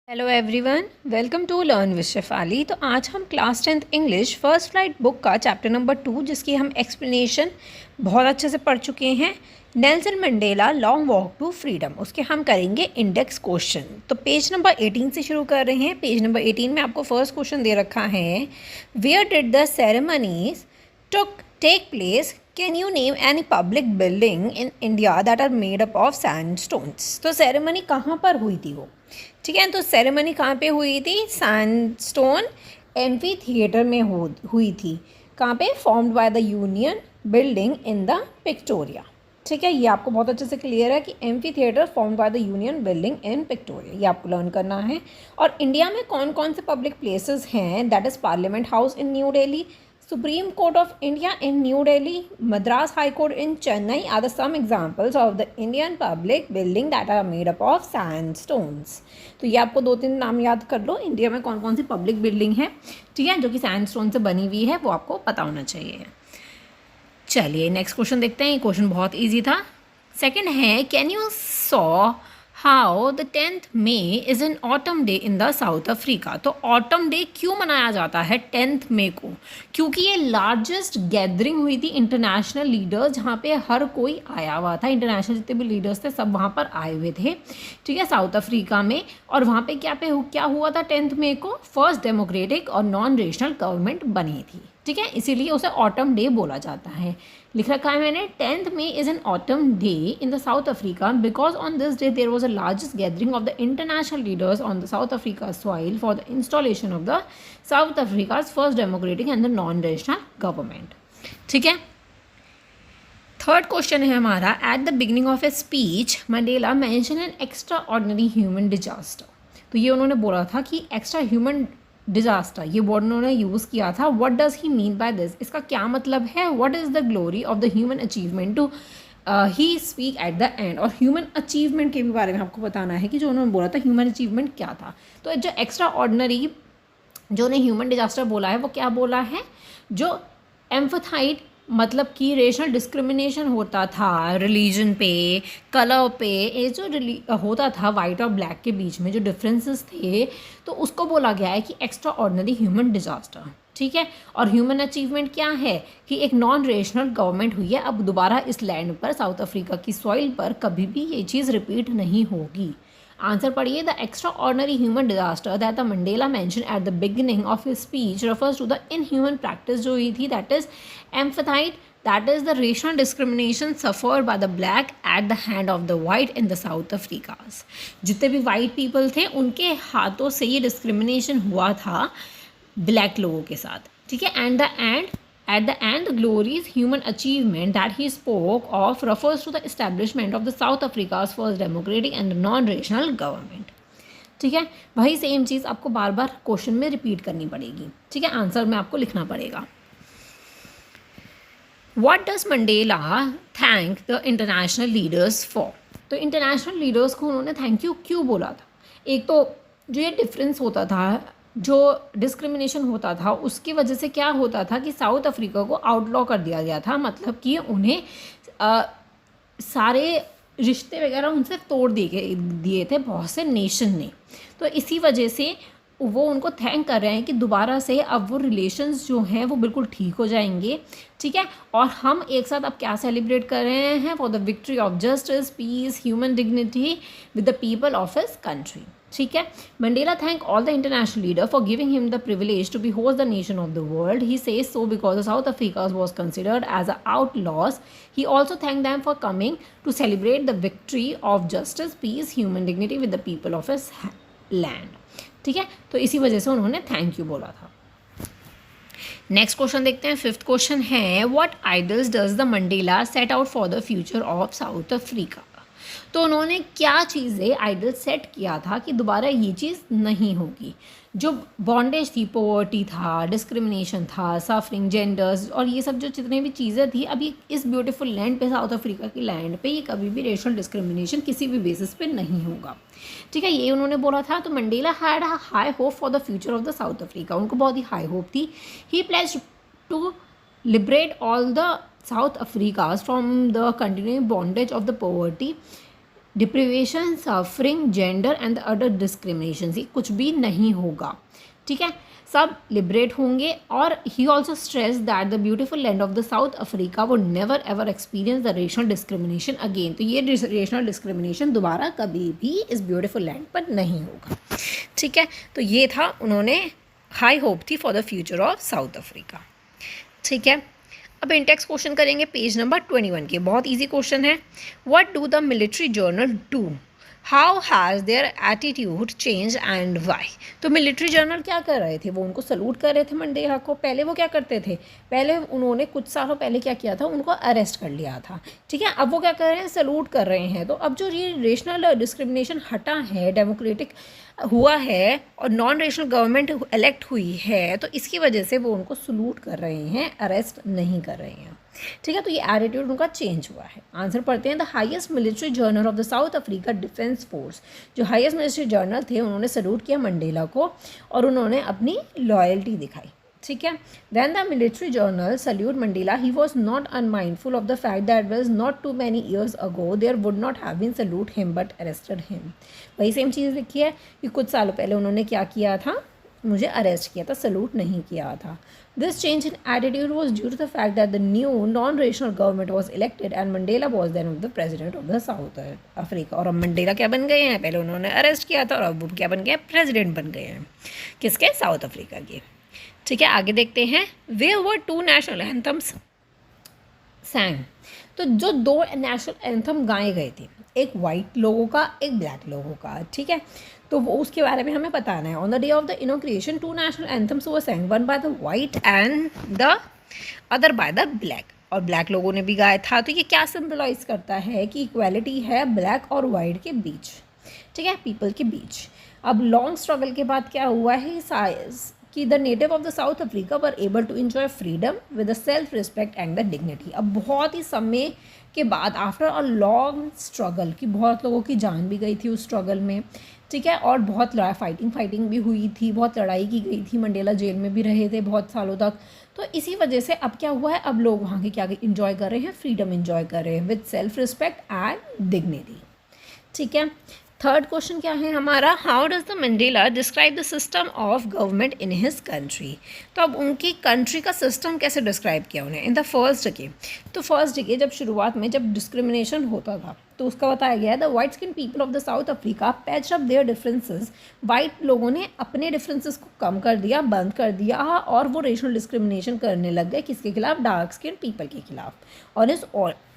Hello everyone, welcome to learn with Shefali. तो आज हम class 10th English first flight book का चैप्टर नंबर 2 जिसकी हम एक्सप्लेनेशन बहुत अच्छे से पढ़ चुके हैं, Nelson Mandela long walk to freedom, उसके हम करेंगे इंडेक्स क्वेश्चन। तो पेज नंबर 18 से शुरू कर रहे हैं। पेज नंबर 18 में आपको फर्स्ट क्वेश्चन दे रखा है, where did the ceremonies took take place, can you name any public building in India that are made up of sandstones. तो सेरेमनी कहाँ पर हुई थी वो, ठीक है। तो सेरेमनी कहाँ पे हुई थी? सैंडस्टोन एम्फी थिएटर में हुई थी। कहाँ पे? Formed by the Union Building in the Pretoria, ठीक है। ये आपको बहुत अच्छे से क्लियर है कि amphitheatre formed by the Union Building in Pretoria, ये आपको लर्न करना है। और इंडिया में कौन कौन से पब्लिक प्लेसेस हैं? That is parliament house in new Delhi, Supreme Court of India in New Delhi, Madras High Court in Chennai are the some examples of the Indian public building that are made up of sandstones। तो ये आपको 2-3 नाम याद कर लो, India में कौन कौन सी public building है, ठीक है, जो कि सैंडस्टोन से बनी हुई है, वो आपको पता होना चाहिए। चलिए नेक्स्ट क्वेश्चन देखते हैं। ये क्वेश्चन बहुत ईजी था। सेकेंड है, can you saw how the 10th May is an autumn day in the South Africa. तो ऑटम डे क्यों मनाया जाता है 10th May को? क्योंकि ये लार्जेस्ट गैदरिंग हुई थी इंटरनेशनल लीडर्स, जहाँ पे हर कोई आया हुआ था। इंटरनेशनल जितने भी लीडर्स थे सब वहाँ पर आए हुए थे, ठीक है, साउथ अफ्रीका में। और वहाँ पे क्या हुआ था 10th May को? फर्स्ट डेमोक्रेटिक और नॉन रेशनल गवर्नमेंट बनी थी, ठीक है, इसीलिए उसे ऑटम डे बोला जाता है। लिख रखा है मैंने, 10th May is an autumn day in the South Africa because on this day there was a largest gathering of the international leaders on the South Africa soil for the installation of the South Africa's first democratic and the non rational government, ठीक है। Third question है हमारा, eight the beginning of a speech Mandela mention an extra ordinary human disaster. तो ये उन्होंने बोला था कि एक्स्ट्रा ह्यूमन डिजास्टर, ये वर्ड उन्होंने यूज़ किया था। What does he mean by this? इसका क्या मतलब है? What is the glory of the human achievement to he speak at the end. और ह्यूमन अचीवमेंट के भी बारे में आपको बताना है कि जो उन्होंने बोला था ह्यूमन अचीवमेंट क्या था। तो जो एक्स्ट्रा ऑर्डिनरी जो उन्हें ह्यूमन डिजास्टर बोला है वो क्या बोला है? जो एम्फथाइट मतलब कि रेशनल डिस्क्रिमिनेशन होता था रिलीजन पे, कलर पे, ये जो होता था वाइट और ब्लैक के बीच में जो डिफरेंसेस थे, तो उसको बोला गया है कि एक्स्ट्रा ऑर्डिनरी ह्यूमन डिजास्टर, ठीक है। और ह्यूमन अचीवमेंट क्या है कि एक नॉन रेशनल गवर्नमेंट हुई है। अब दोबारा इस लैंड पर, साउथ अफ्रीका की सॉइल पर, कभी भी ये चीज़ रिपीट नहीं होगी। आंसर पढ़िए, the extraordinary human disaster that the Mandela mention at the beginning of his speech refers to the inhuman practice जो हुई थी, दैट इज एम्फथाइट, that is the racial discrimination suffered by the black at the hand of the white in the South Africans. जितने भी white people थे उनके हाथों से ये डिस्क्रिमिनेशन हुआ था ब्लैक लोगों के साथ, ठीक है। At the end, the glorious human achievement that he spoke of refers to the establishment of the South Africa's first democratic and non-rational government, ठीक है। वही सेम चीज़ आपको बार बार क्वेश्चन में रिपीट करनी पड़ेगी, ठीक है, आंसर में आपको लिखना पड़ेगा। What does Mandela thank the international leaders for? तो इंटरनेशनल लीडर्स को उन्होंने थैंक यू क्यों बोला था? एक तो जो ये डिफरेंस होता था, जो डिस्क्रिमिनेशन होता था, उसकी वजह से क्या होता था कि साउथ अफ्रीका को आउटलॉ कर दिया गया था। मतलब कि उन्हें सारे रिश्ते वगैरह उनसे तोड़ दिए थे बहुत से नेशन ने। तो इसी वजह से वो उनको थैंक कर रहे हैं कि दोबारा से अब वो रिलेशंस जो हैं वो बिल्कुल ठीक हो जाएंगे, ठीक है। और हम एक साथ अब क्या सेलिब्रेट कर रहे हैं? For the victory of justice, peace, human dignity with the people of his country, ठीक है। Mandela thank all the international leader for giving him the privilege to be host the nation of the world. He says so because the South Africa was considered as a outlaws. He also thank them for coming to celebrate the victory of justice, peace, human dignity with the people of his land, ठीक है। तो इसी वजह से उन्होंने thank you बोला था। Next question देखते हैं। फिफ्थ क्वेश्चन है, what idols does the Mandela set out for the future of South Africa. तो उन्होंने क्या चीज़ें आइडल सेट किया था कि दोबारा ये चीज़ नहीं होगी। जो बॉन्डेज थी, पॉवर्टी था, डिस्क्रिमिनेशन था, सफरिंग, जेंडर्स और ये सब जो जितने भी चीज़ें थी, अभी इस ब्यूटीफुल लैंड पे, साउथ अफ्रीका की लैंड पे, ये कभी भी रेशनल डिस्क्रिमिनेशन किसी भी बेसिस पे नहीं होगा, ठीक है, ये उन्होंने बोला था। तो Mandela had a high hope for the future of the South Africa, उनको बहुत ही हाई होप थी। He pledged to liberate all the South Africans from the continuing bondage of the poverty deprivation, suffering, gender and other discrimination, ये कुछ भी नहीं होगा, ठीक है, सब लिबरेट होंगे। और he also stress that the beautiful land of the South Africa would never ever experience the racial discrimination again. तो ये रेशनल डिस्क्रिमिनेशन दोबारा कभी भी इस ब्यूटीफुल लैंड पर नहीं होगा, ठीक है। तो ये था, उन्होंने हाई होप थी for the future of South Africa, ठीक है। अब इंटेक्स क्वेश्चन करेंगे पेज नंबर 21 के, बहुत इजी क्वेश्चन है। What do the military general do, how has their attitude change and why. तो मिलिट्री जर्नल क्या कर रहे थे, वो उनको सल्यूट कर रहे थे मंडेला को। पहले वो क्या करते थे, पहले उन्होंने कुछ सालों पहले क्या किया था, उनको अरेस्ट कर लिया था, ठीक है। अब वो क्या कर रहे हैं, सल्यूट कर रहे हैं। तो अब जो ये रेशनल डिस्क्रिमिनेशन हटा है, डेमोक्रेटिक हुआ है और नॉन रेशनल गवर्नमेंट इलेक्ट हुई है, तो इसकी वजह से वो उनको सल्यूट कर रहे हैं, अरेस्ट नहीं कर रहे हैं, ठीक है। तो ये एटीट्यूड उनका चेंज हुआ है। आंसर पढ़ते हैं। The highest military journal of the South Africa defence force, जो हाईएस्ट मिलिट्री जर्नल थे, उन्होंने सल्यूट किया मंडेला को और उन्होंने अपनी लॉयल्टी दिखाई, ठीक है। When the military journal salute Mandela, he was not unmindful of the fact that was not too many years ago there would not have been salute him but arrested him। वही same चीज़ लिखी है कि कुछ सालों पहले उन्होंने क्या किया था, मुझे अरेस्ट किया था, सल्यूट नहीं किया था। This change in attitude was due to the fact that the new non-racial government was elected and Mandela was then the president of the South Africa। और अब मंडेला क्या बन गए हैं, पहले उन्होंने अरेस्ट किया था और अब वो क्या बन गए, प्रेसिडेंट बन गए हैं, किसके, साउथ अफ्रीका के, ठीक है। आगे देखते हैं। Where were two national anthems sang. तो जो दो नेशनल एंथम गाए गए थे, एक वाइट लोगों का, एक ब्लैक लोगों का, ठीक है। तो वो उसके बारे में हमें बताना है। On the day of the inauguration two national anthems were sang, one by the white and the other by the black. और ब्लैक लोगों ने भी गाया था। तो ये क्या सिंबलाइज करता है कि इक्वालिटी है ब्लैक और वाइट के बीच, ठीक है, पीपल के बीच। अब लॉन्ग स्ट्रगल के बाद क्या हुआ है कि the native of the South Africa were able to enjoy freedom with the self respect and the dignity. अब बहुत ही समय के बाद, आफ्टर अ लॉन्ग स्ट्रगल, कि बहुत लोगों की जान भी गई थी उस स्ट्रगल में, ठीक है, और बहुत फाइटिंग भी हुई थी, बहुत लड़ाई की गई थी, मंडेला जेल में भी रहे थे बहुत सालों तक। तो इसी वजह से अब क्या हुआ है, अब लोग वहाँ के क्या इन्जॉय कर रहे हैं, फ्रीडम इन्जॉय कर रहे हैं with self respect and dignity, ठीक है। थर्ड क्वेश्चन क्या है हमारा, how does the Mandela describe the system of government in his country. तो अब उनकी कंट्री का सिस्टम कैसे डिस्क्राइब किया उन्हें इन द फर्स्ट डिकेड। तो फर्स्ट डिकेड जब शुरुआत में जब डिस्क्रिमिनेशन होता था तो उसका बताया गया है, the white skin people of the South Africa patch up there differences. White लोगों ने अपने डिफरेंसेस को कम कर दिया, बंद कर दिया, और वो रेशनल डिस्क्रिमिनेशन करने लग गए, किसके खिलाफ, डार्क स्किन पीपल के खिलाफ और is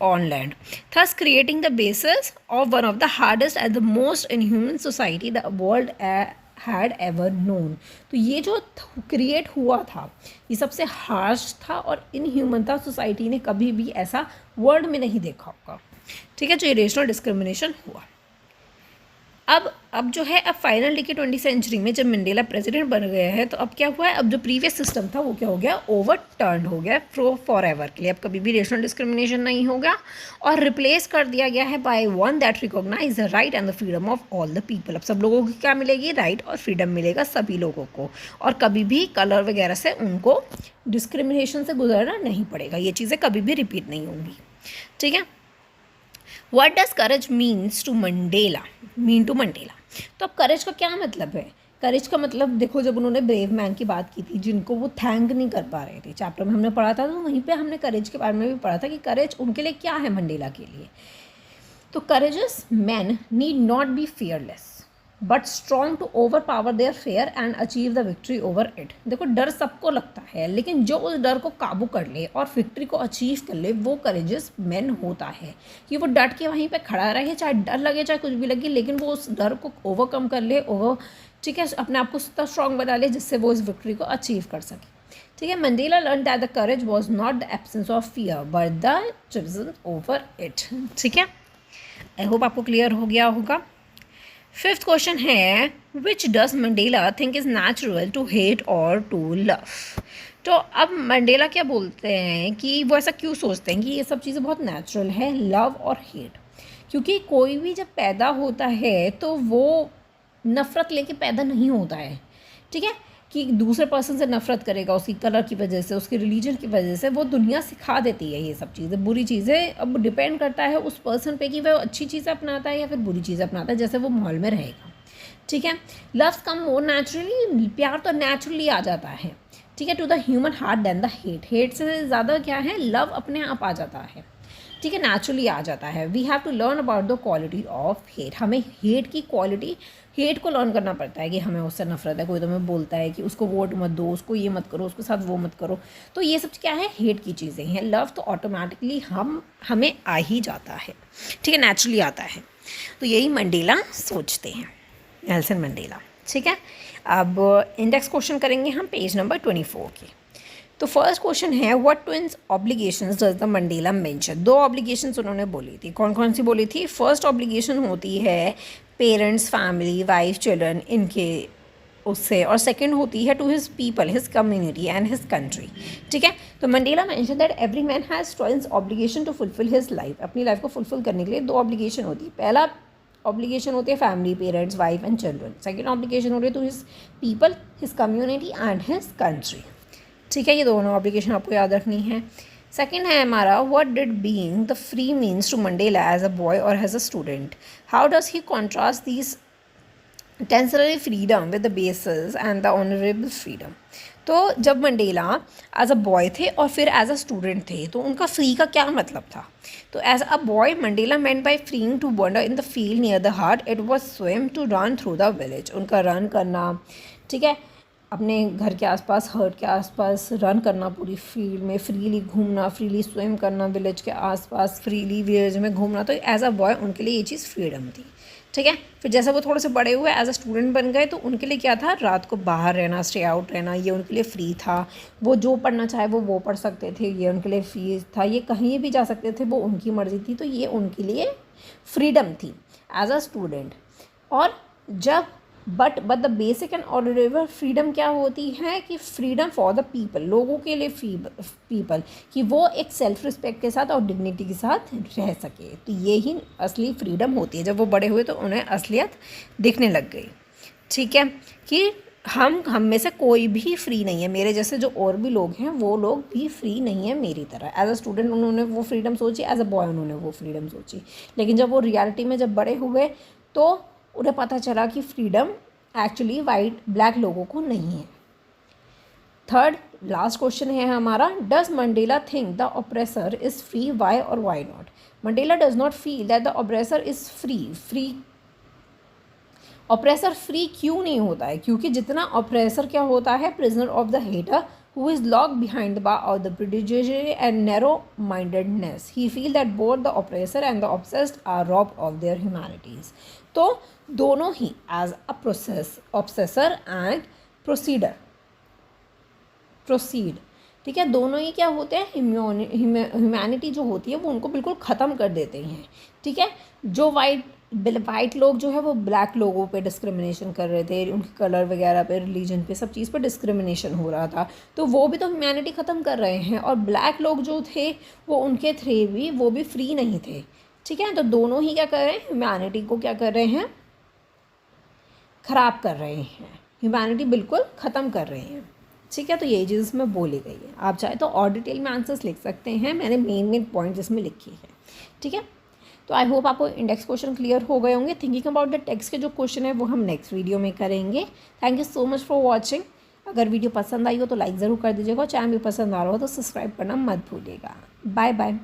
on land, thus creating the basis of one of the hardest and the most inhuman society the world had ever known. तो ये जो क्रिएट हुआ था, ये सबसे हार्श था और इनह्यूमन था, सोसाइटी ने कभी भी ऐसा वर्ल्ड में नहीं देखा होगा, ठीक है, जो ये रेशनल डिस्क्रिमिनेशन हुआ। अब जो है, अब फाइनल डिकेड 20वीं सेंचुरी में जब मंडेला प्रेसिडेंट बन गया है, तो अब क्या हुआ है, अब जो प्रीवियस सिस्टम था वो क्या हो गया, ओवरटर्न हो गया फॉर एवर के लिए। अब कभी भी रेशनल डिस्क्रिमिनेशन नहीं होगा और रिप्लेस कर दिया गया है by one that recognise the right and the freedom of all the people. अब सब लोगों को क्या मिलेगी, राइट और फ्रीडम मिलेगा सभी लोगों को, और कभी भी कलर वगैरह से उनको डिस्क्रिमिनेशन से गुजरना नहीं पड़ेगा, ये चीज़ें कभी भी रिपीट नहीं होंगी, ठीक है। What does courage means to Mandela? तो अब करेज का क्या मतलब है, करेज का मतलब देखो, जब उन्होंने ब्रेव मैन की बात की थी जिनको वो थैंक नहीं कर पा रहे थे, चैप्टर में हमने पढ़ा था, तो वहीं पे हमने करेज के बारे में भी पढ़ा था कि करेज उनके लिए क्या है, मंडेला के लिए। तो courageous man need not be fearless but strong to overpower their fear and achieve the victory over it. देखो, डर सबको लगता है, लेकिन जो उस डर को काबू कर ले और विक्ट्री को अचीव कर ले, वो करेजियस मैन होता है, कि वो डट के वहीं पे खड़ा रहे, चाहे डर लगे चाहे कुछ भी लगे, लेकिन वो उस डर को ओवरकम कर ले, ठीक है, अपने आप को इतना स्ट्रॉन्ग बना ले जिससे वो इस विक्ट्री को अचीव कर सके, ठीक है। Mandela learn that the courage was not the absence of fear but the chosen over it, ठीक है। आई होप आपको क्लियर हो गया होगा। फिफ्थ क्वेश्चन है, which does Mandela think is natural to hate और टू लव। तो अब मंडेला क्या बोलते हैं कि वो ऐसा क्यों सोचते हैं कि ये सब चीज़ें बहुत नेचुरल है, लव और हेट, क्योंकि कोई भी जब पैदा होता है तो वो नफ़रत लेके पैदा नहीं होता है, ठीक है, कि दूसरे पर्सन से नफ़रत करेगा उसकी कलर की वजह से, उसके रिलीजन की वजह से, वो दुनिया सिखा देती है ये सब चीज़ें, बुरी चीज़ें। अब डिपेंड करता है उस पर्सन पे कि वह अच्छी चीज़ें अपनाता है या फिर बुरी चीज़ें अपनाता है, जैसे वो माहौल में रहेगा। ठीक है, लव्स कम मोर नेचुरली, प्यार तो नेचुरली आ जाता है, ठीक है, to the human heart then the hate. Hate से ज़्यादा क्या है, लव अपने आप आ जाता है, ठीक है, नेचुरली आ जाता है। We have to learn about the quality of hate. हमें हेट की क्वालिटी, हेट को लर्न करना पड़ता है कि हमें उससे नफरत है। कोई तुम्हें बोलता है कि उसको वोट मत दो, उसको ये मत करो, उसके साथ वो मत करो, तो ये सब क्या है, हेट की चीज़ें हैं। लव तो ऑटोमेटिकली हमें आ ही जाता है, ठीक है, नेचुरली आता है। तो यही मंडेला सोचते हैं, नेल्सन मंडेला। ठीक है, अब इंडेक्स क्वेश्चन करेंगे हम पेज नंबर 24 के। तो फर्स्ट क्वेश्चन है, what twins obligations does the Mandela mention. 2 obligations उन्होंने बोली थी, कौन कौन सी बोली थी। फर्स्ट ऑब्लिगेशन होती है पेरेंट्स, फैमिली, वाइफ, चिल्ड्रन, इनके उससे, और सेकंड होती है to his people, his community and his country. ठीक है, तो Mandela mention that every man has twins obligation to fulfil his life. अपनी लाइफ को फुलफिल करने के लिए 2 ऑब्लिगेशन होती है। पहला ऑब्लिगेशन होती है family, parents, wife and children. Second obligation होती है to his people, his community and his country. ठीक है, ये दोनों ऑब्लिगेशन आपको याद रखनी है। सेकेंड है हमारा, what did being the free means to Mandela as a boy और as a student. How does he contrast these transitory freedom with the basic and the honourable freedom. तो जब मंडेला एज अ बॉय थे और फिर as a student थे, तो उनका free का क्या मतलब था। तो as a boy Mandela meant by freeing to wander in the field near the heart, it was swim to run through the village. उनका रन करना, ठीक है, अपने घर के आसपास, हर्ट के आसपास रन करना, पूरी फील्ड में फ्रीली घूमना, फ्रीली स्विम करना, विलेज के आसपास फ्रीली विलेज में घूमना। तो एज अ बॉय उनके लिए ये चीज़ फ्रीडम थी। ठीक है, फिर जैसे वो थोड़े से बड़े हुए, एज अ स्टूडेंट बन गए, तो उनके लिए क्या था, रात को बाहर रहना, स्टे आउट रहना, ये उनके लिए फ्री था। वो जो पढ़ना चाहे वो पढ़ सकते थे, ये उनके लिए फ्री था। ये कहीं भी जा सकते थे, वो उनकी मर्ज़ी थी, तो ये उनके लिए फ्रीडम थी एज अ स्टूडेंट। और जब but the basic and honourable freedom क्या होती है कि फ्रीडम फॉर द पीपल, लोगों के लिए पीपल, कि वो एक सेल्फ रिस्पेक्ट के साथ और डिग्निटी के साथ रह सके। तो ये ही असली फ्रीडम होती है। जब वो बड़े हुए तो उन्हें असलियत दिखने लग गई। ठीक है, कि हम में से कोई भी फ्री नहीं है, मेरे जैसे जो और भी लोग हैं वो लोग भी फ्री नहीं है मेरी तरह। एज अ स्टूडेंट उन्होंने वो फ्रीडम सोची, एज अ बॉय उन्होंने वो फ्रीडम सोची, लेकिन जब वो रियलिटी में जब बड़े हुए तो उन्हें पता चला कि फ्रीडम एक्चुअली ब्लैक लोगों को नहीं है। थर्ड लास्ट क्वेश्चन है हमारा, does Mandela think the oppressor is free, why और why not. Mandela does not feel that the oppressor is free. Oppressor free क्यों नहीं होता है, क्योंकि जितना ऑप्रेसर क्या होता है, prisoner of the hater who is locked behind the bar of the prejudice and narrow-mindedness. He feels that both the oppressor and the oppressed are robbed of their humanities. तो दोनों ही as a oppressor and proceed, ठीक है, दोनों ही क्या होते हैं, humanity जो होती है वो उनको बिल्कुल ख़त्म कर देते हैं। ठीक है, जो वाइट लोग जो है वो ब्लैक लोगों पे डिस्क्रिमिनेशन कर रहे थे, उनके कलर वगैरह पे, रिलीजन पे, सब चीज़ पे डिस्क्रिमिनेशन हो रहा था, तो वो भी तो ह्यूमैनिटी ख़त्म कर रहे हैं। और ब्लैक लोग जो थे वो उनके थे भी, वो भी फ्री नहीं थे। ठीक है, तो दोनों ही क्या कर रहे हैं, ह्यूमैनिटी को क्या कर रहे हैं, ख़राब कर रहे हैं, ह्यूमैनिटी बिल्कुल ख़त्म कर रहे हैं। ठीक है, तो यही चीज़ इसमें बोली गई है। आप चाहे तो और डिटेल में आंसर्स लिख सकते हैं, मैंने मेन पॉइंट्स इसमें लिखे हैं। ठीक है, तो आई होप आपको इंडेक्स क्वेश्चन क्लियर हो गए होंगे। थिंकिंग अबाउट द टेक्स्ट के जो क्वेश्चन है वो हम नेक्स्ट वीडियो में करेंगे। Thank you so much for watching. अगर वीडियो पसंद आई हो तो लाइक ज़रूर कर दीजिएगा, और चैनल भी पसंद आ रहा हो तो सब्सक्राइब करना मत भूलिएगा। Bye bye.